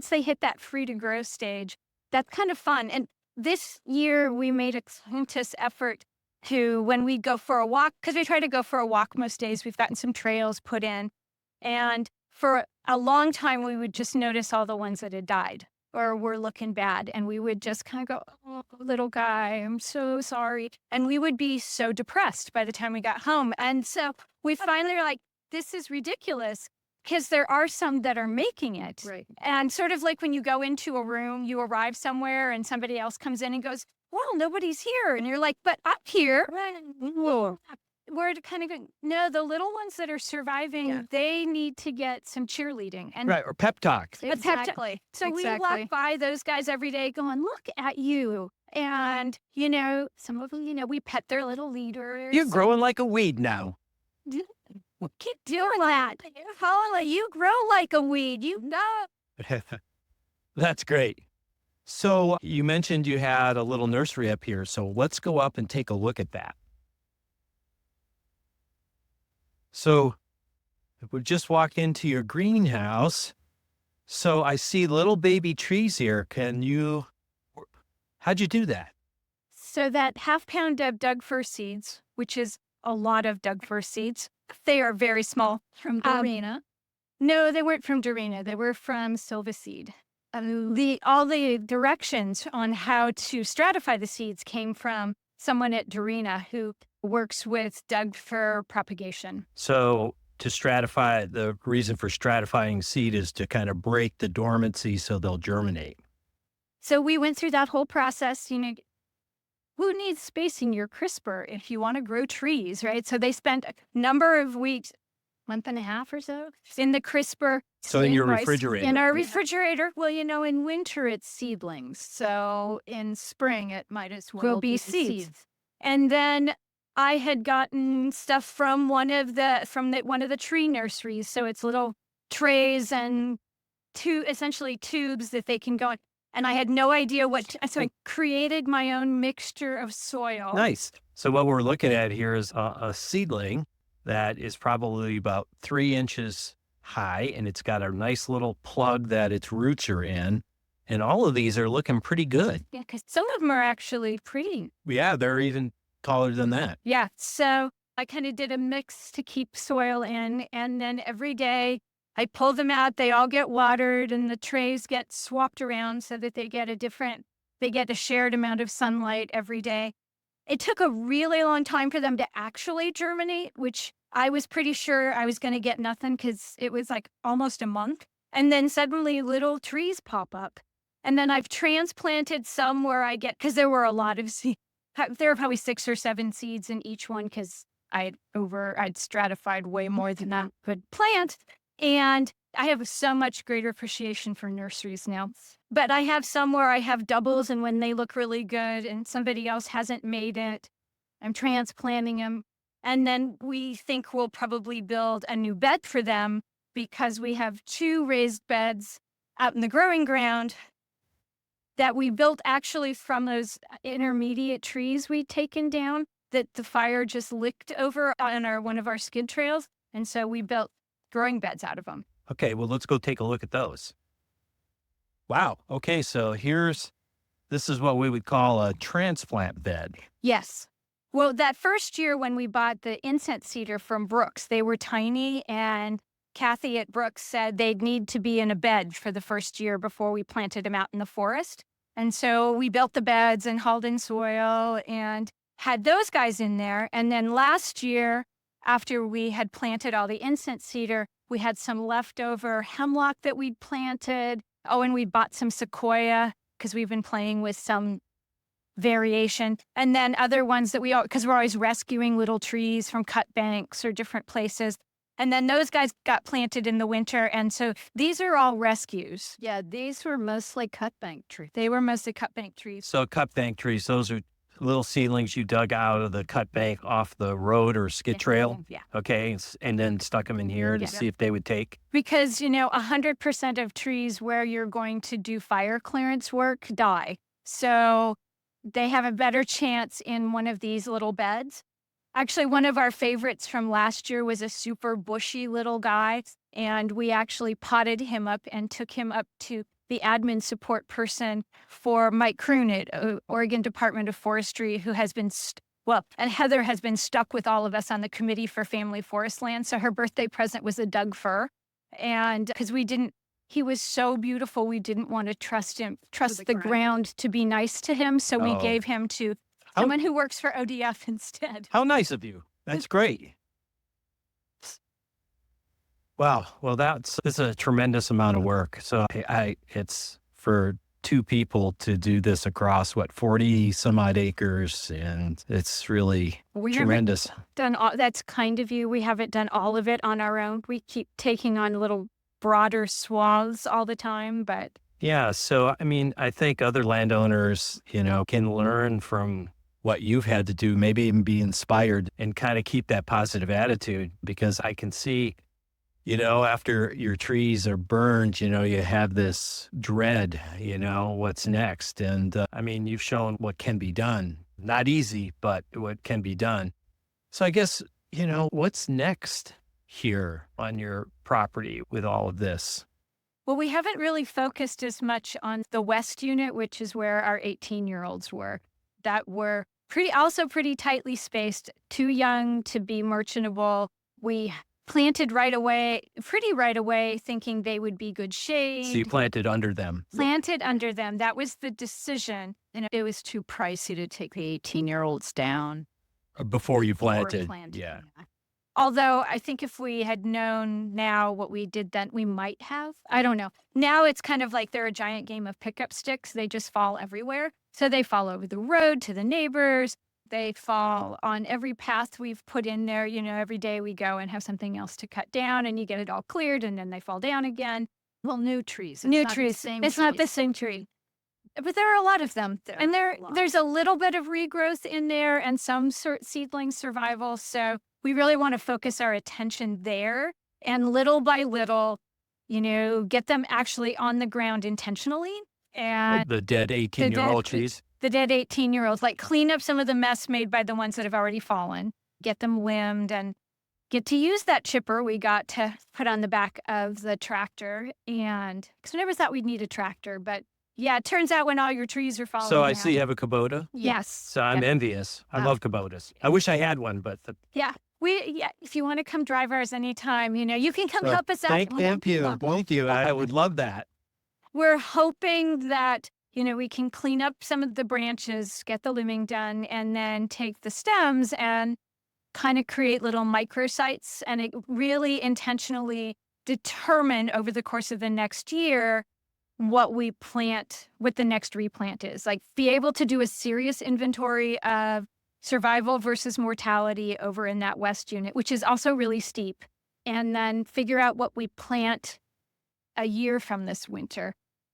C: they hit that free to grow stage, that's kind of fun. And
D: this year we made a conscious effort to, when we go for a walk, because we try to go for a walk most days, we've gotten some trails put in. And for a long time, we would just notice all the ones that had died or were looking bad. And we would just kind of go, oh, little guy, I'm so sorry. And we would be so depressed by the time we got home. And so we finally were like, this is ridiculous, because there are some that are making it.
C: Right.
D: And sort of like when you go into a room, you arrive somewhere and somebody else comes in and goes, well, nobody's here. And you're like, but I'm here.
C: Whoa.
D: We're kind of going, no, the little ones that are surviving, they need to get some cheerleading. And
B: Right, or pep talk.
D: exactly. So we walk by those guys every day going, look at you. And, some of them, we pet their little leaders.
B: You're growing like a weed now.
D: Keep doing that. Holly, you grow like a weed. You know.
B: That's great. So you mentioned you had a little nursery up here. So let's go up and take a look at that. So if we just walk into your greenhouse, so I see little baby trees here. How'd you do that?
D: So that half-pound of Doug fir seeds, which is a lot of Doug fir seeds, they are very small.
C: From Dorena.
D: No, they weren't from Dorena. They were from Silvaseed. All the directions on how to stratify the seeds came from someone at Dorena who works with Doug fir propagation.
B: So to stratify, the reason for stratifying seed is to kind of break the dormancy so they'll germinate.
D: So we went through that whole process. Who needs spacing? You're CRISPR if you want to grow trees, right? So they spent a number of weeks, month and a half or so, in the CRISPR.
B: So in your refrigerator.
D: In our refrigerator. Well, in winter it's seedlings. So in spring it might as well be seeds. And then I had gotten stuff from one of the tree nurseries. So it's little trays and essentially tubes that they can go in. And I had no idea so I created my own mixture of soil.
B: Nice. So what we're looking at here is a seedling that is probably about 3 inches high, and it's got a nice little plug that its roots are in. And all of these are looking pretty good.
D: Yeah, because some of them are actually pretty.
B: Yeah, they're even taller than that.
D: Yeah. So I kind of did a mix to keep soil in. And then every day I pull them out. They all get watered and the trays get swapped around so that they get a shared amount of sunlight every day. It took a really long time for them to actually germinate, which I was pretty sure I was going to get nothing because it was like almost a month. And then suddenly little trees pop up. And then I've transplanted some where because there were a lot of seeds. There were probably 6 or 7 seeds in each one because I'd stratified way more than I could plant. And I have so much greater appreciation for nurseries now. But I have some where I have doubles, and when they look really good and somebody else hasn't made it, I'm transplanting them. And then we think we'll probably build a new bed for them because we have 2 raised beds out in the growing ground that we built actually from those intermediate trees we'd taken down that the fire just licked over on one of our skid trails. And so we built growing beds out of them.
B: Okay, well, let's go take a look at those. Wow. Okay, so this is what we would call a transplant bed.
D: Yes. Well, that first year when we bought the incense cedar from Brooks, they were tiny, and Kathy at Brooks said they'd need to be in a bed for the first year before we planted them out in the forest. And so we built the beds and hauled in soil and had those guys in there. And then last year, after we had planted all the incense cedar, we had some leftover hemlock that we'd planted. Oh, and we bought some sequoia because we've been playing with some variation. And then other ones that because we're always rescuing little trees from cut banks or different places. And then those guys got planted in the winter. And so these are all rescues.
C: Yeah, these were mostly cut bank trees.
D: They were mostly cut bank trees.
B: So cut bank trees, those are little seedlings you dug out of the cut bank off the road or skid trail.
D: Yeah.
B: Okay. And then stuck them in here to see if they would take.
D: Because, 100% of trees where you're going to do fire clearance work die. So they have a better chance in one of these little beds. Actually, one of our favorites from last year was a super bushy little guy. And we actually potted him up and took him up to the admin support person for Mike Kroon at Oregon Department of Forestry, who has been, and Heather has been stuck with all of us on the committee for family forest land. So her birthday present was a Doug fir. And because he was so beautiful, we didn't want to trust the ground to be nice to him. So we gave him to someone who works for ODF instead.
B: How nice of you. That's great. Wow. Well, it's a tremendous amount of work. So it's for two people to do this across 40 some odd acres, and it's really tremendous.
D: That's kind of you. We haven't done all of it on our own. We keep taking on little broader swaths all the time, but
B: yeah. So I mean, I think other landowners, can learn from what you've had to do, maybe even be inspired and kind of keep that positive attitude, because I can see, after your trees are burned, you have this dread, what's next. And I mean, you've shown what can be done. Not easy, but what can be done. So I guess, what's next here on your property with all of this?
D: Well, we haven't really focused as much on the west unit, which is where our 18-year-olds were. That were pretty tightly spaced, too young to be merchantable. We planted pretty right away, thinking they would be good shade.
B: So you planted under them?
D: Planted under them. That was the decision.
C: And it was too pricey to take the 18-year-olds down.
B: Before you planted. Yeah.
D: Although I think if we had known now what we did then, we might have. I don't know. Now it's kind of like they're a giant game of pickup sticks. They just fall everywhere. So they fall over the road to the neighbors. They fall on every path we've put in there. Every day we go and have something else to cut down, and you get it all cleared, and then they fall down again.
C: Well, new trees.
D: It's not the same tree. But there are a lot of them. And there's a little bit of regrowth in there and some seedling survival. So we really want to focus our attention there, and little by little, get them actually on the ground intentionally. And
B: the dead 18-year-old trees?
D: The dead 18-year-olds, clean up some of the mess made by the ones that have already fallen, get them limbed, and get to use that chipper we got to put on the back of the tractor. And because we never thought we'd need a tractor, but yeah, it turns out when all your trees are falling
B: So I
D: down.
B: see you have a Kubota?
D: Yes.
B: So I'm envious. I love Kubotas. I wish I had one, but...
D: Yeah. If you want to come drive ours anytime, you can come help us out.
B: Thank you. I would love that.
D: We're hoping that, we can clean up some of the branches, get the limbing done, and then take the stems and kind of create little microsites, and it really intentionally determine over the course of the next year what the next replant is. Be able to do a serious inventory of survival versus mortality over in that west unit, which is also really steep, and then figure out what we plant a year from this winter.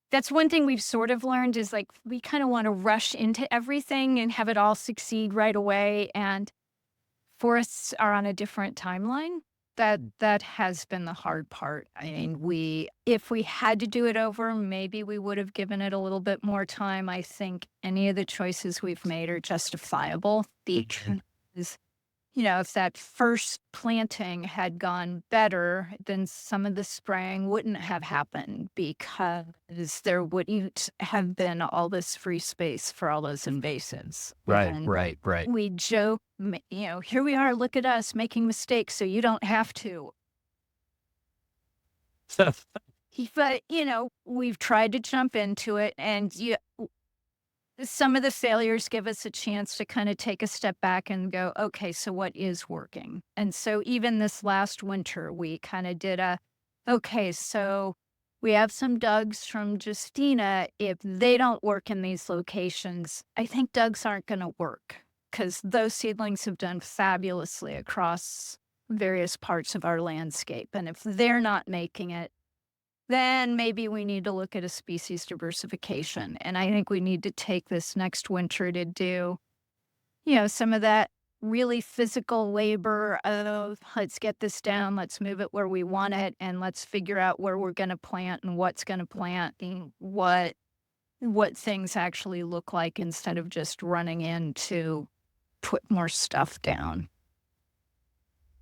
D: That's one thing we've sort of learned is we kind of want to rush into everything and have it all succeed right away. And forests are on a different timeline.
C: That has been the hard part. I mean, if we had to do it over, maybe we would have given it a little bit more time. I think any of the choices we've made are justifiable. If that first planting had gone better, then some of the spraying wouldn't have happened, because there wouldn't have been all this free space for all those invasives.
B: Right.
C: We joke, here we are, look at us making mistakes so you don't have to. But, we've tried to jump into it, and some of the failures give us a chance to kind of take a step back and go, okay, so what is working? And so even this last winter, we kind of did so we have some Dougs from Justina. If they don't work in these locations, I think Dougs aren't going to work, because those seedlings have done fabulously across various parts of our landscape. And if they're not making it, then maybe we need to look at a species diversification. And I think we need to take this next winter to do, some of that really physical labor of let's get this down, let's move it where we want it, and let's figure out where we're going to plant and what's going to plant and what things actually look like, instead of just running in to put more stuff down.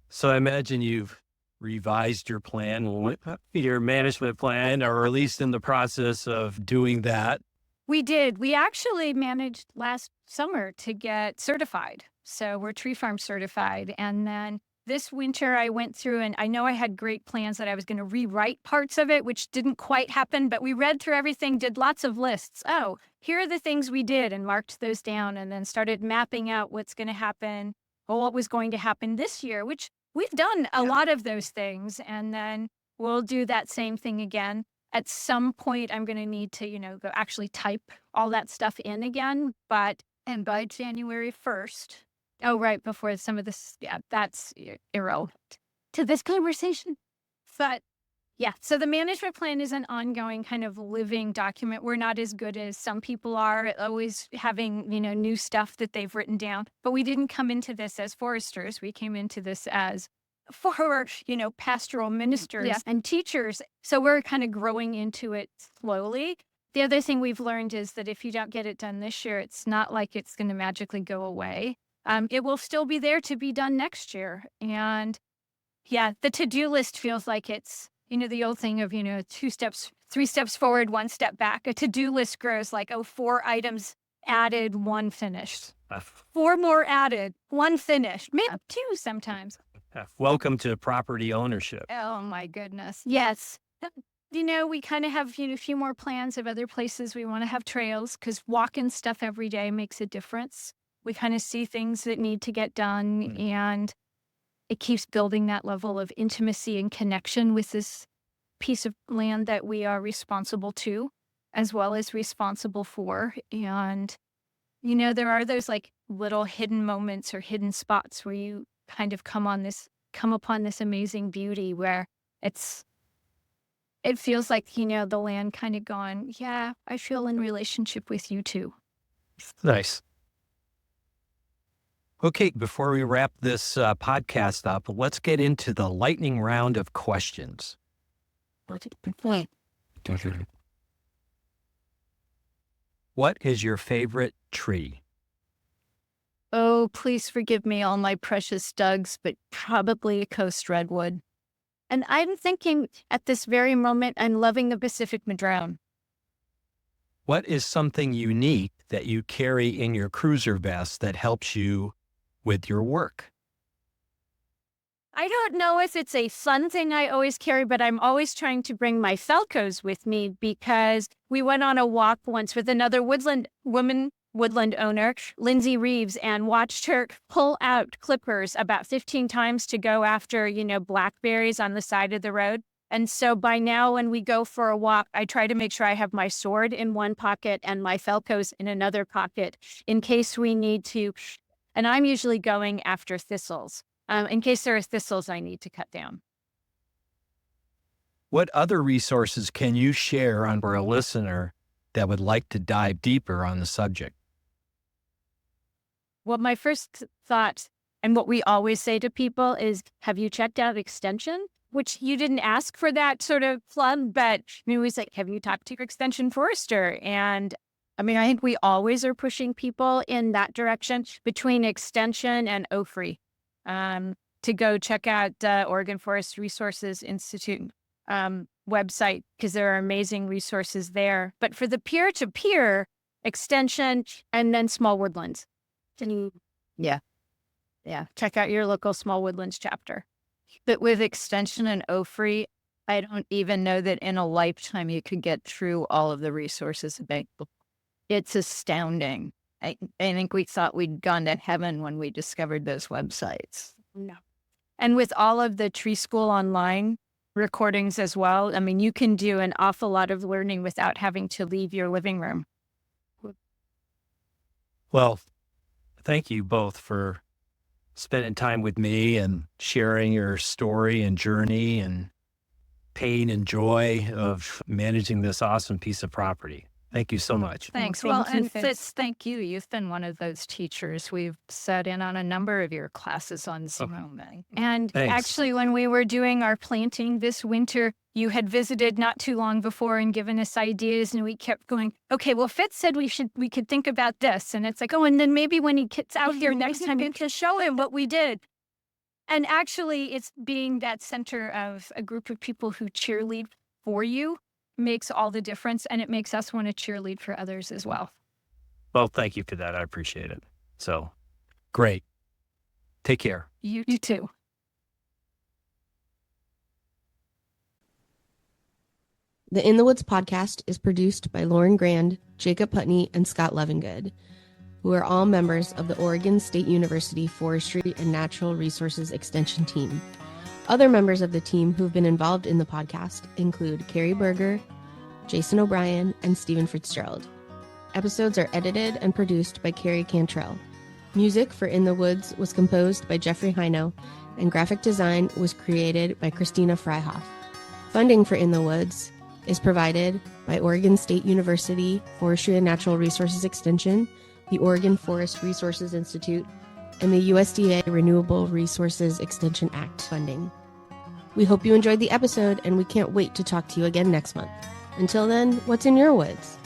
B: So I imagine you've revised your plan, your management plan, or at least in the process of doing that.
D: We did. We actually managed last summer to get certified. So we're tree farm certified. And then this winter I went through, and I know I had great plans that I was going to rewrite parts of it, which didn't quite happen, but we read through everything, did lots of lists. Oh, here are the things we did, and marked those down, and then started mapping out what's going to happen, or what was going to happen this year, which we've done a lot of those things. And then we'll do that same thing again. At some point, I'm going to need to, go actually type all that stuff in again. And by January 1st, right before some of this, that's irrelevant to this conversation. But yeah, so the management plan is an ongoing kind of living document. We're not as good as some people are, always having, new stuff that they've written down. But we didn't come into this as foresters. We came into this as pastoral ministers and teachers. So we're kind of growing into it slowly. The other thing we've learned is that if you don't get it done this year, it's not like it's going to magically go away. It will still be there to be done next year. And the to-do list feels like it's, the old thing of, 3 steps forward, 1 step back. A to-do list grows like, 4 items added, 1 finished. 4 more added, 1 finished, maybe 2 sometimes.
B: Welcome to property ownership.
D: Oh my goodness. Yes. We kind of have, a few more plans of other places we want to have trails, because walking stuff every day makes a difference. We kind of see things that need to get done, and it keeps building that level of intimacy and connection with this piece of land that we are responsible to, as well as responsible for. And, there are those like little hidden moments or hidden spots where you kind of come upon this amazing beauty where it feels like, the land kind of gone, I feel in relationship with you too.
B: Nice. Okay, before we wrap this podcast up, let's get into the lightning round of questions. What is your favorite tree?
D: Oh, please forgive me, all my precious Dougs, but probably a coast redwood. And I'm thinking at this very moment, I'm loving the Pacific madrone.
B: What is something unique that you carry in your cruiser vest that helps you with your work?
D: I don't know if it's a fun thing I always carry, but I'm always trying to bring my Falcos with me, because we went on a walk once with another woodland owner, Lindsay Reeves, and watched her pull out clippers about 15 times to go after, blackberries on the side of the road. And so by now, when we go for a walk, I try to make sure I have my sword in one pocket and my Falcos in another pocket in case we need to. And I'm usually going after thistles, in case there are thistles I need to cut down.
B: What other resources can you share for a listener that would like to dive deeper on the subject?
D: Well, my first thought, and what we always say to people, is, have you checked out Extension? Which you didn't ask for that sort of plug, but we say, have you talked to your Extension forester? And I think we always are pushing people in that direction between Extension and OFRI to go check out Oregon Forest Resources Institute website, because there are amazing resources there. But for the peer-to-peer, Extension and then small woodlands. Check out your local small woodlands chapter.
C: But with Extension and OFRI, I don't even know that in a lifetime you could get through all of the resources available. It's astounding. I think we thought we'd gone to heaven when we discovered those websites.
D: No. And with all of the Tree School online recordings as well, you can do an awful lot of learning without having to leave your living room.
B: Well, thank you both for spending time with me and sharing your story and journey and pain and joy of managing this awesome piece of property. Thank you so much.
C: Thanks.
D: Well,
C: Well, and
D: Fitz.
C: Fitz, thank you. You've been one of those teachers. We've sat in on a number of your classes on Zoom.
D: And
B: Thanks.
D: actually, when we were doing our planting this winter, you had visited not too long before and given us ideas, and we kept going, okay, well, Fitz said we could think about this. And it's like, and then maybe when he gets out here next time, you can show him what we did. And actually, it's being that center of a group of people who cheerlead for you makes all the difference, and it makes us want to cheerlead for others as well.
B: Well, thank you for that. I appreciate it. So, great. Take care.
D: You too.
A: The In the Woods podcast is produced by Lauren Grand, Jacob Putney, and Scott Levengood, who are all members of the Oregon State University Forestry and Natural Resources Extension team. Other members of the team who've been involved in the podcast include Carrie Berger, Jason O'Brien, and Steve Fitzgerald. Episodes are edited and produced by Carrie Cantrell. Music for In the Woods was composed by Jeffrey Heino, and graphic design was created by Christina Freihoff. Funding for In the Woods is provided by Oregon State University Forestry and Natural Resources Extension, the Oregon Forest Resources Institute, and the USDA Renewable Resources Extension Act funding. We hope you enjoyed the episode, and we can't wait to talk to you again next month. Until then, what's in your woods?